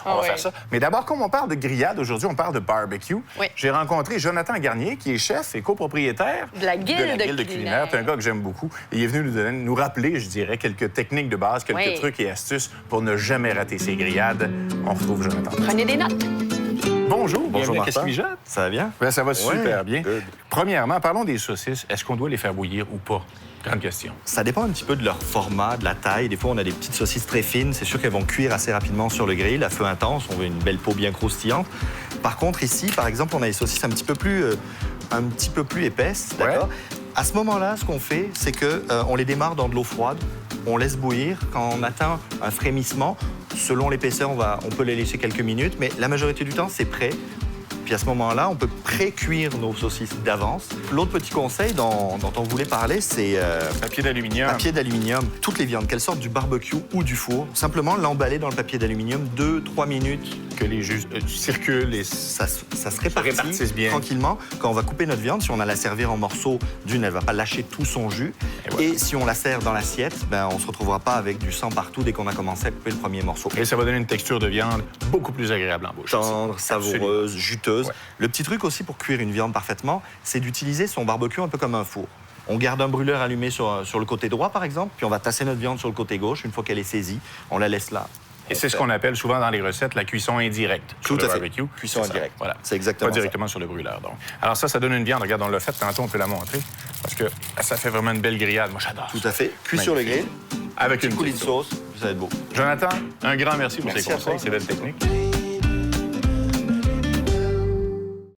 On va faire ça. Mais d'abord, comme on parle de grillade, aujourd'hui, on parle de barbecue. Oui. J'ai rencontré Jonathan Garnier, qui est chef et copropriétaire de la Guilde Culinaire. C'est un gars que j'aime beaucoup. Et il est venu nous rappeler, je dirais, quelques techniques de base, quelques trucs et astuces pour ne jamais rater ses grillades. On retrouve Jonathan. Prenez des notes. Bonjour, Bonjour bienvenue à Martin. Qu'est-ce qui Ça va bien? Ben, ça va super Ouais, bien. good. Premièrement, parlons des saucisses. Est-ce qu'on doit les faire bouillir ou pas? Grande question. Ça dépend un petit peu de leur format, de la taille. Des fois, on a des petites saucisses très fines. C'est sûr qu'elles vont cuire assez rapidement sur le grill, à feu intense. On veut une belle peau bien croustillante. Par contre, ici, par exemple, on a des saucisses un petit peu plus épaisses. D'accord? À ce moment-là, ce qu'on fait, c'est qu'on les démarre dans de l'eau froide. On laisse bouillir. Quand on atteint un frémissement, selon l'épaisseur, on peut les laisser quelques minutes. Mais la majorité du temps, c'est prêt. Puis à ce moment-là, on peut pré-cuire nos saucisses d'avance. L'autre petit conseil dont on voulait parler, c'est Papier d'aluminium. papier d'aluminium. Toutes les viandes, qu'elles sortent du barbecue ou du four, simplement l'emballer dans le papier d'aluminium 2-3 minutes. Que les jus circulent et Ça se répartit répartissent bien. tranquillement. Quand on va couper notre viande, si on a la servir en morceaux, d'une, elle ne va pas lâcher tout son jus. Et voilà. Et si on la sert dans l'assiette, on ne se retrouvera pas avec du sang partout dès qu'on a commencé à couper le premier morceau. Et ça va donner une texture de viande beaucoup plus agréable en bouche. Tendre, savoureuse, juteuse. Ouais. Le petit truc aussi pour cuire une viande parfaitement, c'est d'utiliser son barbecue un peu comme un four. On garde un brûleur allumé sur le côté droit, par exemple, puis on va tasser notre viande sur le côté gauche. Une fois qu'elle est saisie, on la laisse là. Et c'est ce qu'on appelle souvent dans les recettes la cuisson indirecte. Tout sur le à fait. barbecue. Cuisson C'est ça. indirecte. Voilà. C'est exactement Pas ça. directement sur le brûleur, donc. Alors ça donne une viande. Regarde, on l'a fait tantôt, on peut la montrer. Parce que ça fait vraiment une belle grillade. Moi, j'adore. Tout à fait. Cuit sur le grill, Avec une coulis de petite sauce, ça va être beau. Jonathan, un grand merci pour Merci tes à conseils, toi. ces belles techniques.